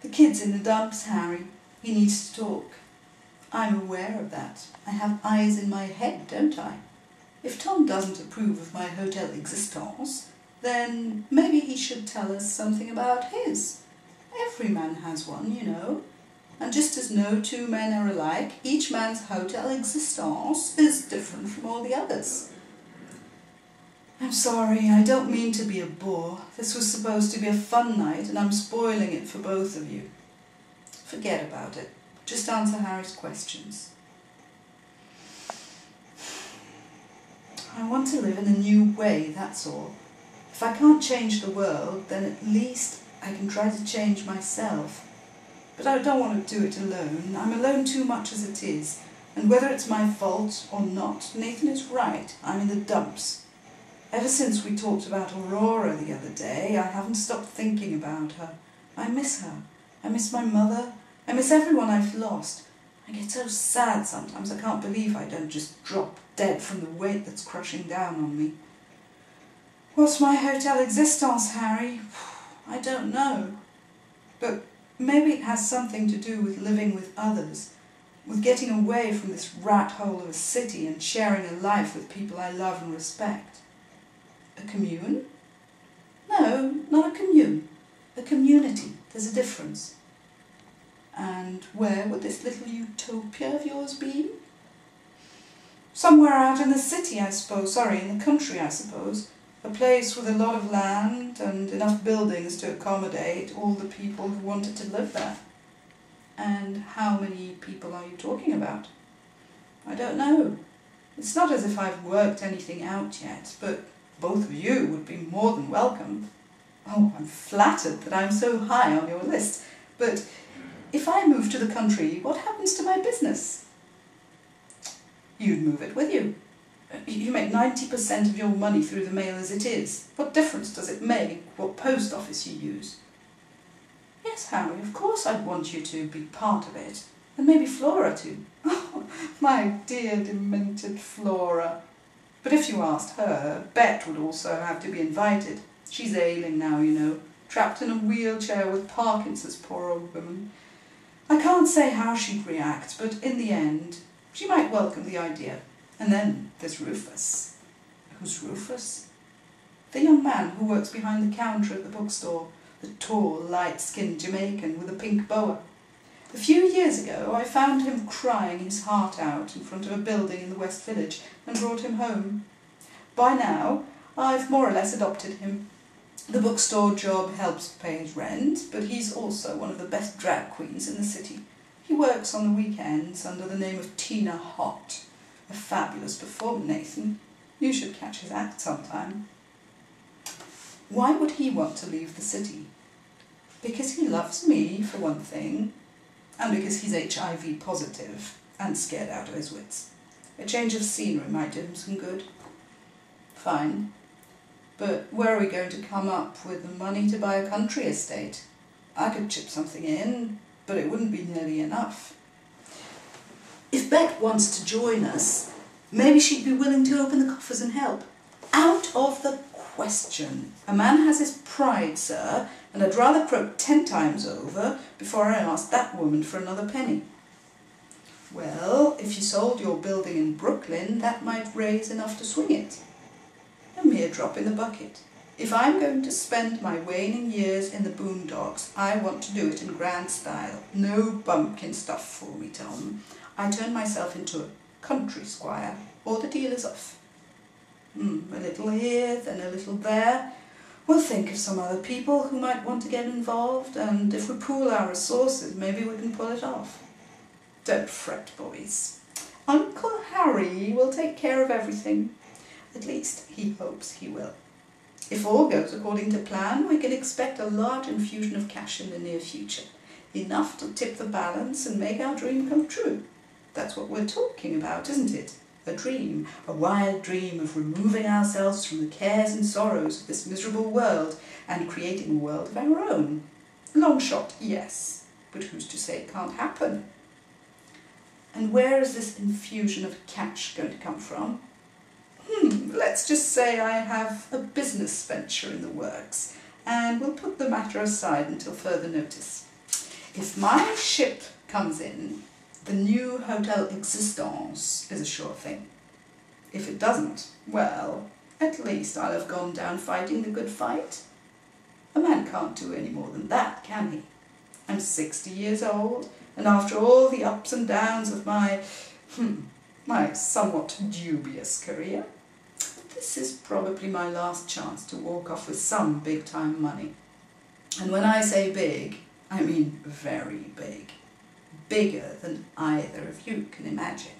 The kid's in the dumps, Harry. He needs to talk. I'm aware of that. I have eyes in my head, don't I? If Tom doesn't approve of my hotel existence, then maybe he should tell us something about his. Every man has one, you know. And just as no two men are alike, each man's hotel existence is different from all the others. I'm sorry, I don't mean to be a bore. This was supposed to be a fun night and I'm spoiling it for both of you. Forget about it. Just answer Harry's questions. I want to live in a new way, that's all. If I can't change the world, then at least I can try to change myself. But I don't want to do it alone. I'm alone too much as it is. And whether it's my fault or not, Nathan is right. I'm in the dumps. Ever since we talked about Aurora the other day, I haven't stopped thinking about her. I miss her. I miss my mother. I miss everyone I've lost. I get so sad sometimes I can't believe I don't just drop dead from the weight that's crushing down on me. What's my hotel existence, Harry? I don't know. But maybe it has something to do with living with others, with getting away from this rat hole of a city and sharing a life with people I love and respect. A commune? No, not a commune. A community. There's a difference. And where would this little utopia of yours be? Somewhere out in the city, I suppose. Sorry, in the country, I suppose. A place with a lot of land and enough buildings to accommodate all the people who wanted to live there. And how many people are you talking about? I don't know. It's not as if I've worked anything out yet, but both of you would be more than welcome. Oh, I'm flattered that I'm so high on your list, but if I move to the country, what happens to my business? You'd move it with you. You make 90% of your money through the mail as it is. What difference does it make what post office you use? Yes, Harry, of course I'd want you to be part of it. And maybe Flora too. Oh, my dear demented Flora. But if you asked her, Bet would also have to be invited. She's ailing now, you know, trapped in a wheelchair with Parkinson's, poor old woman. I can't say how she'd react, but in the end, she might welcome the idea. And then there's Rufus. Who's Rufus? The young man who works behind the counter at the bookstore, the tall, light-skinned Jamaican with a pink boa. A few years ago I found him crying his heart out in front of a building in the West Village and brought him home. By now I've more or less adopted him. The bookstore job helps pay his rent, but he's also one of the best drag queens in the city. He works on the weekends under the name of Tina Hot. A fabulous performer, Nathan. You should catch his act sometime. Why would he want to leave the city? Because he loves me, for one thing, and because he's HIV positive and scared out of his wits. A change of scenery might do him some good. Fine. But where are we going to come up with the money to buy a country estate? I could chip something in, but it wouldn't be nearly enough. If Bet wants to join us, maybe she'd be willing to open the coffers and help. Out of the question. A man has his pride, sir, and I'd rather croak 10 times over before I ask that woman for another penny. Well, if you sold your building in Brooklyn, that might raise enough to swing it. A mere drop in the bucket. If I'm going to spend my waning years in the boondocks, I want to do it in grand style. No bumpkin stuff for me, Tom. I turn myself into a country squire, or the deal is off. A little here, then a little there. We'll think of some other people who might want to get involved, and if we pool our resources, maybe we can pull it off. Don't fret, boys. Uncle Harry will take care of everything. At least, he hopes he will. If all goes according to plan, we can expect a large infusion of cash in the near future. Enough to tip the balance and make our dream come true. That's what we're talking about, isn't it? A dream, a wild dream of removing ourselves from the cares and sorrows of this miserable world and creating a world of our own. Long shot, yes, but who's to say it can't happen? And where is this infusion of cash going to come from? Let's just say I have a business venture in the works, and we'll put the matter aside until further notice. If my ship comes in, the new Hotel Existence is a sure thing. If it doesn't, well, at least I'll have gone down fighting the good fight. A man can't do any more than that, can he? I'm 60 years old, and after all the ups and downs of my somewhat dubious career, this is probably my last chance to walk off with some big-time money. And when I say big, I mean very big. Bigger than either of you can imagine.